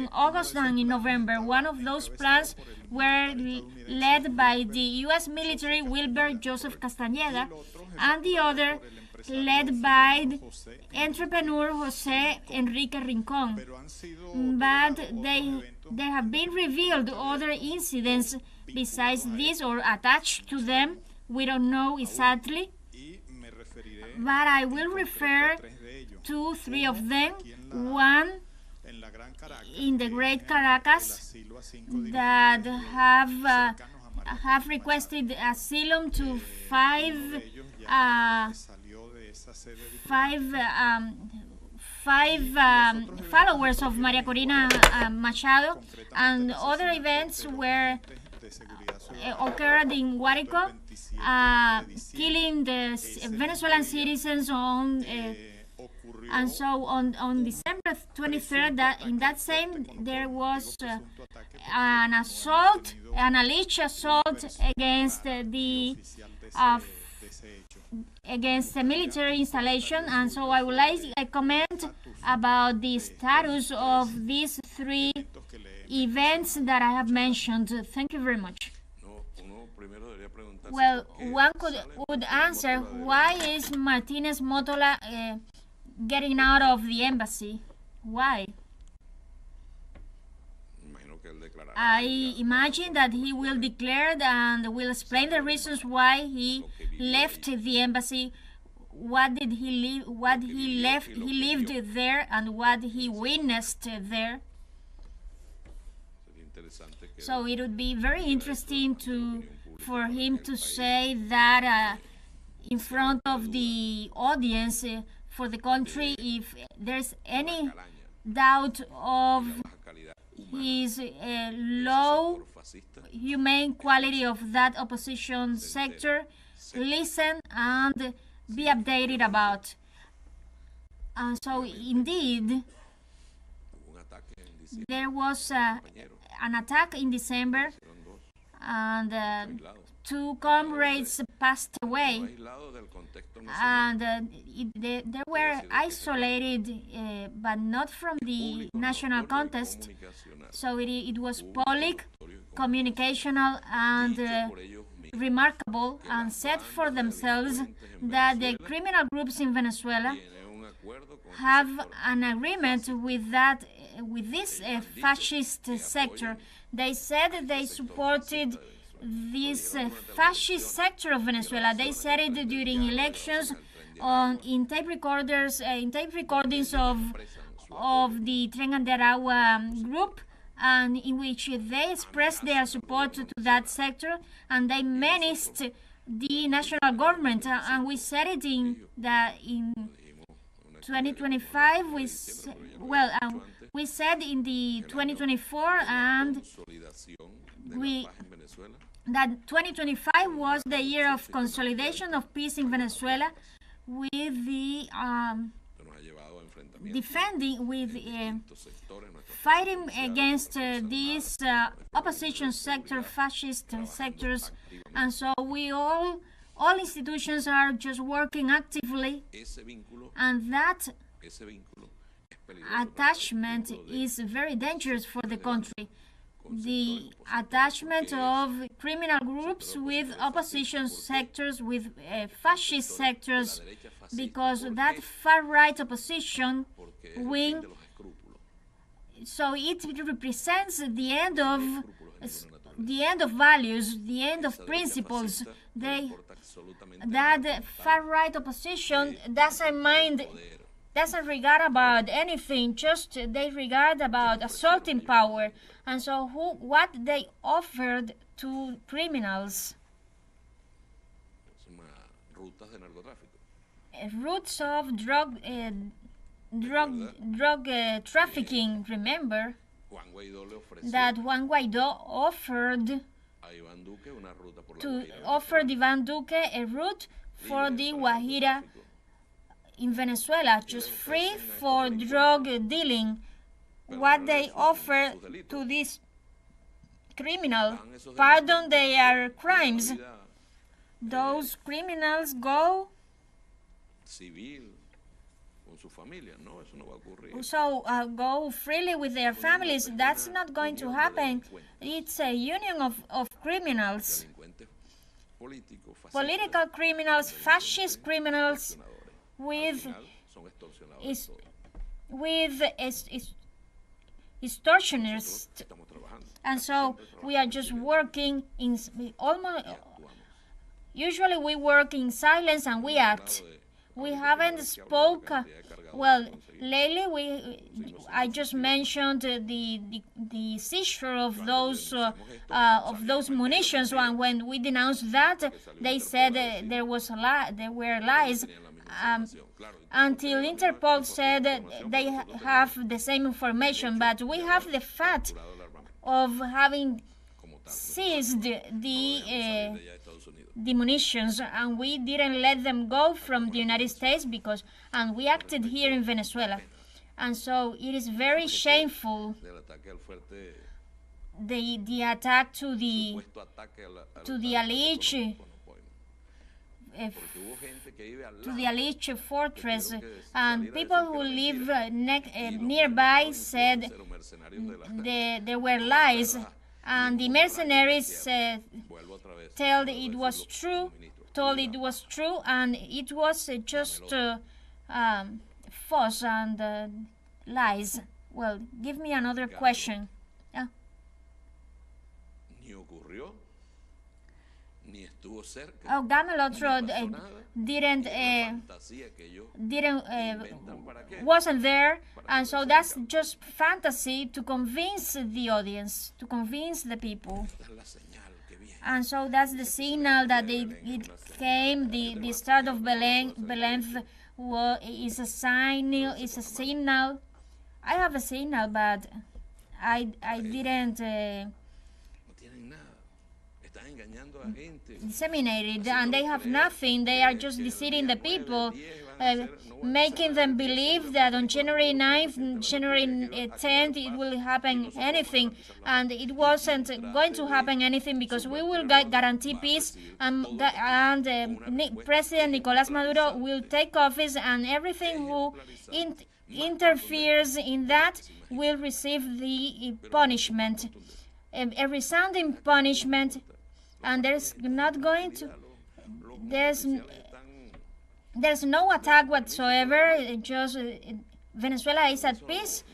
in August and in November. One of those plans were led by the U.S. military Wilbur Joseph Castañeda, and the other led by entrepreneur Jose Enrique Rincon. But there have been revealed other incidents besides this or attached to them. We don't know exactly, but I will refer to three of them. One in the Great Caracas that have requested asylum to five followers of Maria Corina Machado, and other events were occurred in Guárico, killing the Venezuelan citizens and so on December 23rd, in that same there was an assault, an alleged assault against against the military installation. And so I would like to comment about the status of these three events that I have mentioned. Thank you very much. Well, one would answer, why is Martinez Motola getting out of the embassy? Why? I imagine that he will declare and will explain the reasons why he left the embassy, what did he leave, what he lived there, and what he witnessed there. So it would be very interesting for him to say that in front of the audience for the country, if there's any doubt of his low humane quality of that opposition sector, listen and be updated about. And so indeed there was an attack in December, and two comrades passed away, and they were isolated, but not from the national context. So it was public, communicational, and remarkable, and said for themselves that the criminal groups in Venezuela have an agreement with this fascist sector. They said they supported this fascist sector of Venezuela. They said it during elections, in tape recordings of the Tren de Aragua group, and in which they expressed their support to that sector, and they menaced the national government. And we said it in 2025. We said in the 2024, and that 2025 was the year of consolidation of peace in Venezuela, with the fighting against these opposition sector, fascist sectors. And so all institutions are just working actively, and that attachment is very dangerous for the country. The attachment of criminal groups with opposition sectors, with fascist sectors, because that far-right opposition wing, so it represents the end of values, the end of principles. That far-right opposition doesn't regard about anything, just they regard about assaulting power. And so what they offered to criminals? Routes of drug trafficking. Remember that Juan Guaidó offered Iván Duque a route for the Guajira in Venezuela, just free for drug dealing. What they offer to these criminals, pardon their crimes. Those criminals go so go freely with their families. That's not going to happen. It's a union of criminals, political criminals, fascist criminals, with extortioners. And so we are just working in almost. Usually we work in silence and we act. We haven't spoke. Well, lately I just mentioned the seizure of those munitions. And when we denounced that, they said there were lies. Until Interpol said they have the same information, but we have the fact of having seized the munitions, and we didn't let them go from the United States and we acted here in Venezuela. And so it is very shameful, the attack to the alleged fortress, and people who live nearby said there were lies, and the mercenaries told it was true, and it was just false and lies. Well, give me another question. Gamelotro wasn't there, and so that's just fantasy to convince the audience, to convince the people. And so that's the signal that it came. The start of Belén is a signal. I have a signal, but I didn't disseminate it, and they have nothing. They are just deceiving the people, making them believe that on January 9th, January 10th, it will happen anything, and it wasn't going to happen anything, because we will guarantee peace, and President Nicolás Maduro will take office, and everything who interferes in that will receive the punishment, a resounding punishment. And there's no attack whatsoever. Just Venezuela is at peace,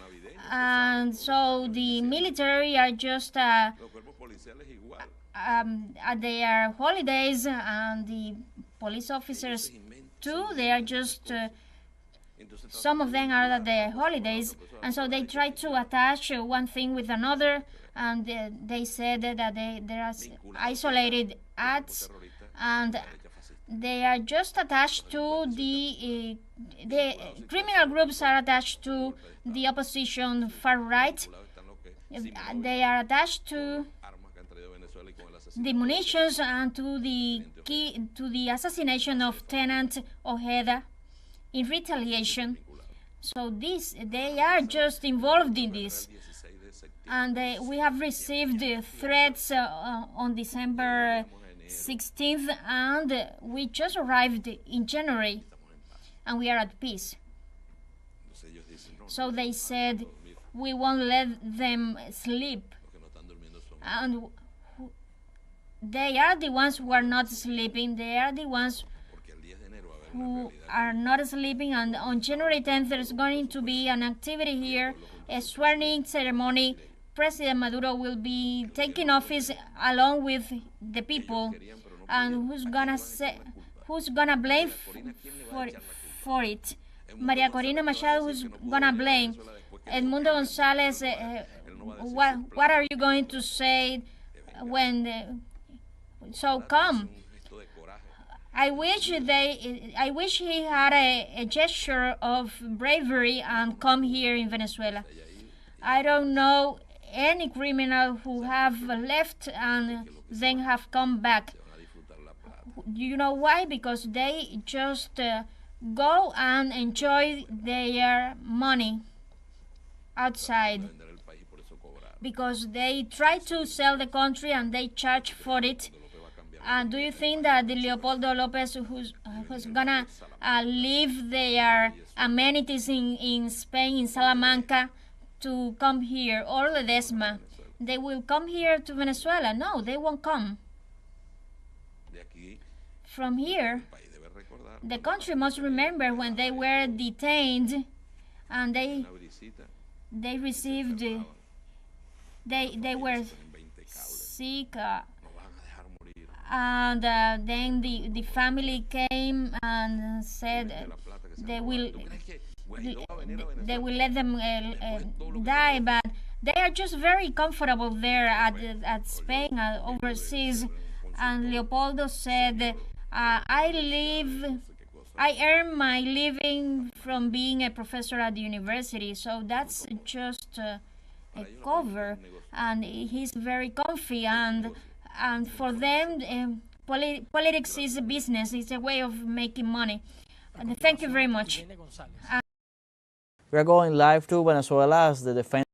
and so the military are just at their holidays, and the police officers too. They are just some of them are at their holidays, and so they try to attach one thing with another. And they said that there are isolated acts, and they are just attached to the criminal groups are attached to the opposition far right. They are attached to the munitions and to the assassination of Tenant Ojeda in retaliation. So they are just involved in this. And we have received threats on December 16th, and we just arrived in January, and we are at peace. So they said, we won't let them sleep. And they are the ones who are not sleeping. They are the ones who are not sleeping. And on January 10th, there's going to be an activity here, a swearing ceremony. President Maduro will be taking office along with the people, and who's gonna blame for it? Maria Corina Machado, who's gonna blame? Edmundo Gonzalez, what are you going to say when? So come. I wish he had a gesture of bravery and come here in Venezuela. I don't know any criminal who have left and then have come back. You know why? Because they just go and enjoy their money outside, because they try to sell the country and they charge for it. And do you think that the Leopoldo Lopez, who's gonna leave their amenities in Spain, in Salamanca, to come here, or Ledesma. They will come here to Venezuela. No, they won't come. From here, the country must remember when they were detained and they received, they were sick, and then the family came and said they will let them die, but they are just very comfortable there at Spain, overseas. And Leopoldo said, I earn my living from being a professor at the university, so that's just a cover, and he's very comfy, and for them politics is a business, it's a way of making money. And thank you very much. We are going live to Venezuela as the Defense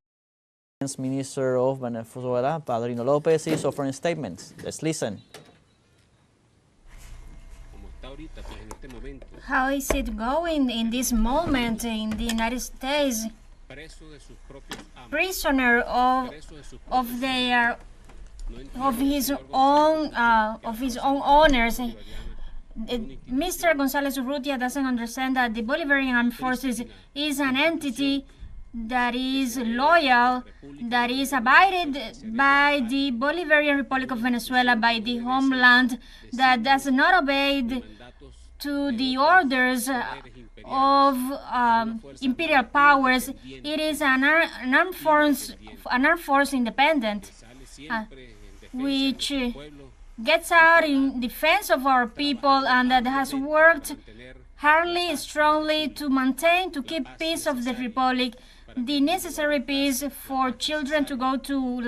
Minister of Venezuela, Padrino Lopez, is offering statements. Let's listen. How is it going in this moment in the United States? Prisoner of his own owners. Mr. González Urrutia doesn't understand that the Bolivarian Armed Forces is an entity that is loyal, that is abided by the Bolivarian Republic of Venezuela, by the homeland, that does not obey to the orders of imperial powers. It is an armed force independent, which gets out in defense of our people, and that has worked hardly, strongly to keep peace of the republic, the necessary peace for children to go to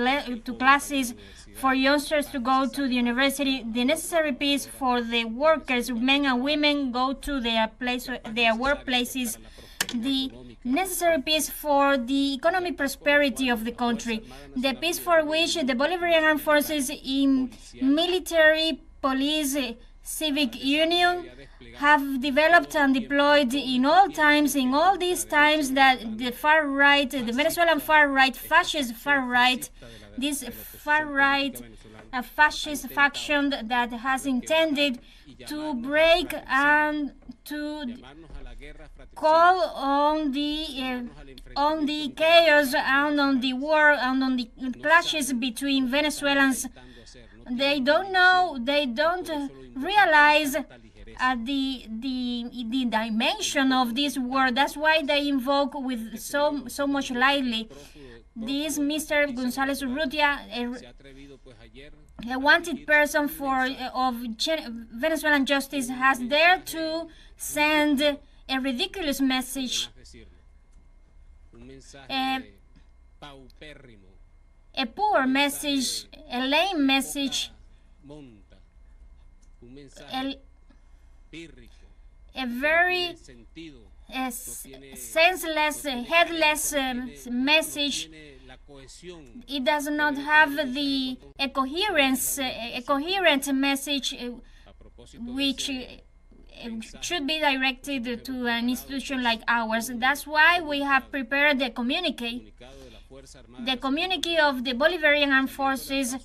classes, for youngsters to go to the university, the necessary peace for the workers, men and women, go to their workplaces, the necessary peace for the economic prosperity of the country, the peace for which the Bolivarian Armed Forces in military, police, civic union have developed and deployed in all times, in all these times that the far right, the Venezuelan far right, fascist far right, this far right, a fascist faction that has intended to break and to call on the chaos and on the war and on the clashes between Venezuelans. They don't know, they don't realize the dimension of this war. That's why they invoke with so much lightly. This Mr. González Urrutia, a wanted person of Venezuelan justice, has dared to send a ridiculous message, a poor message, a lame message, a very senseless, headless message. It does not have a coherent message which should be directed to an institution like ours. That's why we have prepared the communique of the Bolivarian Armed Forces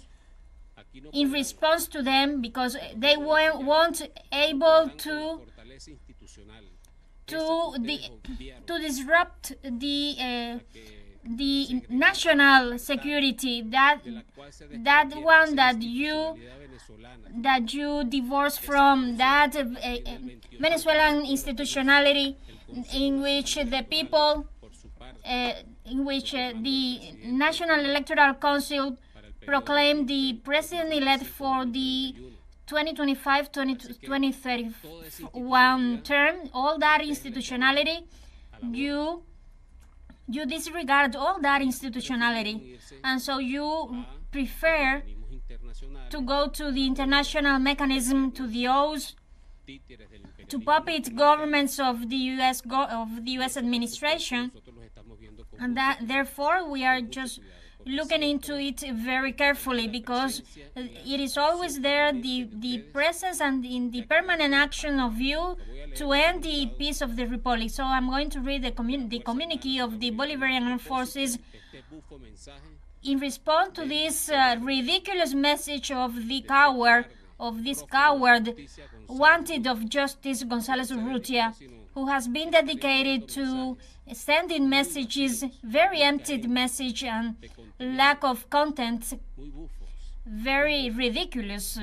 in response to them, because they weren't able to disrupt the national security, that one that you divorce from, that Venezuelan institutionality in which the people, in which the National Electoral Council proclaimed the president-elect for the 2025-2031 term. All that institutionality, you disregard all that institutionality, and so you prefer to go to the international mechanism, to the O's, to puppet governments of the U.S. administration, and that therefore we are just looking into it very carefully, because it is always there, the presence and in the permanent action of you to end the peace of the Republic. So I'm going to read the communique of the Bolivarian Armed Forces in response to this ridiculous message of this coward wanted of justice, González Urrutia, who has been dedicated to sending messages, very empty message and lack of content, very ridiculous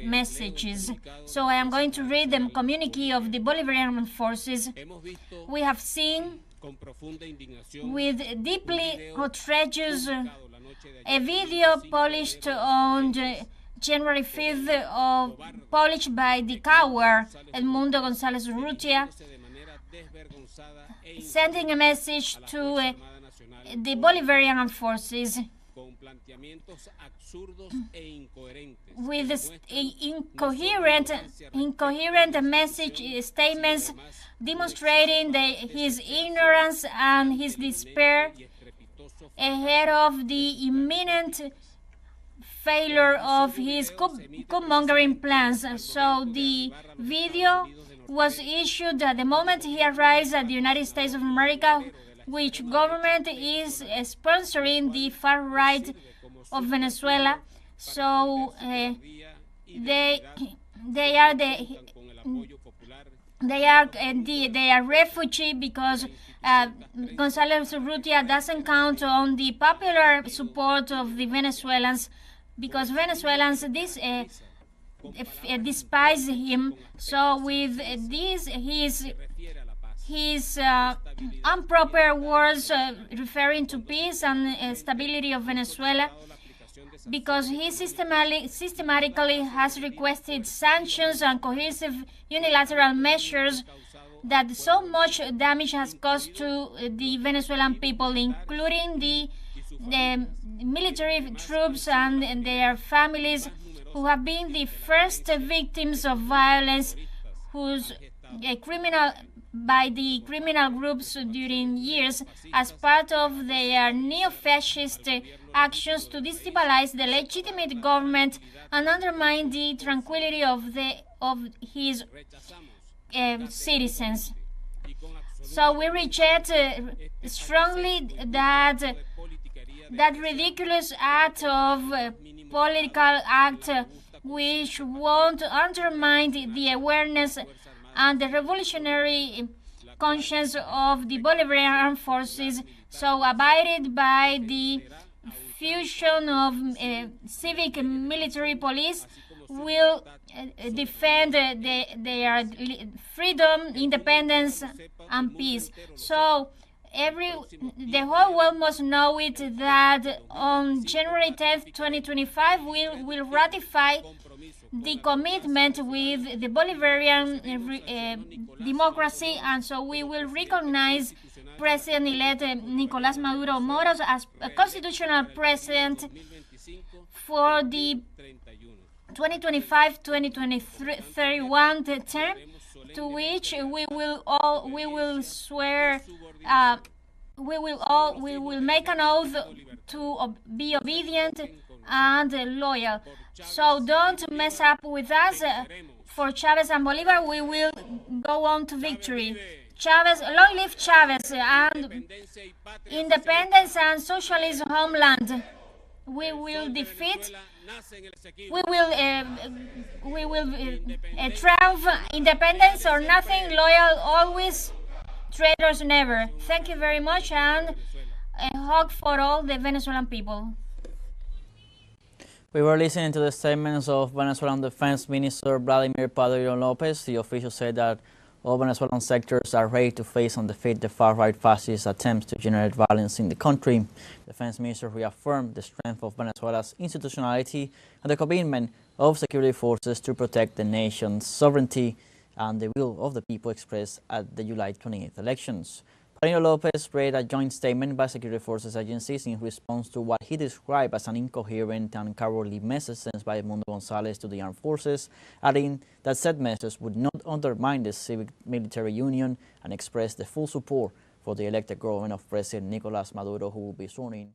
messages. So I am going to read the communique of the Bolivarian Armed Forces. We have seen with deeply outrageous a video published on January 5th, published by the coward Edmundo González Urrutia, sending a message to the Bolivarian Armed Forces with incoherent message statements demonstrating his ignorance and his despair ahead of the imminent failure of his coup-mongering plans. So the video was issued at the moment he arrives at the United States of America, which government is sponsoring the far right of Venezuela. So they are refugee because González Urrutia doesn't count on the popular support of the Venezuelans, because Venezuelans despise him. So with this, his improper words referring to peace and stability of Venezuela, because he systematically has requested sanctions and cohesive unilateral measures that so much damage has caused to the Venezuelan people, including the military troops and their families, who have been the first victims of violence, whose by the criminal groups during years as part of their neo-fascist actions to destabilize the legitimate government and undermine the tranquility of his citizens. So we reject strongly that ridiculous act of political act which won't undermine the awareness and the revolutionary conscience of the Bolivarian Armed Forces, so abided by the fusion of civic military police, will defend their freedom, independence, and peace. So the whole world must know it, that on January 10th, 2025, we will ratify the commitment with the Bolivarian democracy, and so we will recognize President-elect Nicolás Maduro Moros as a constitutional president for the 2025-2031 term, to which we will swear. We will make an oath to be obedient and loyal. So don't mess up with us. For Chavez and Bolivar, we will go on to victory. Chavez, long live Chavez, and independence and socialist homeland. We will defeat. We will triumph. Independence or nothing. Loyal always. Traitors never. Thank you very much, and a hug for all the Venezuelan people. We were listening to the statements of Venezuelan Defense Minister Vladimir Padrino Lopez. The official said that all Venezuelan sectors are ready to face and defeat the far-right fascist attempts to generate violence in the country. The Defense Minister reaffirmed the strength of Venezuela's institutionality and the commitment of security forces to protect the nation's sovereignty and the will of the people expressed at the July 28th elections. Padrino Lopez read a joint statement by security forces agencies in response to what he described as an incoherent and cowardly message sent by Edmundo González to the armed forces, adding that said message would not undermine the civic-military union and express the full support for the elected government of President Nicolás Maduro, who will be sworn in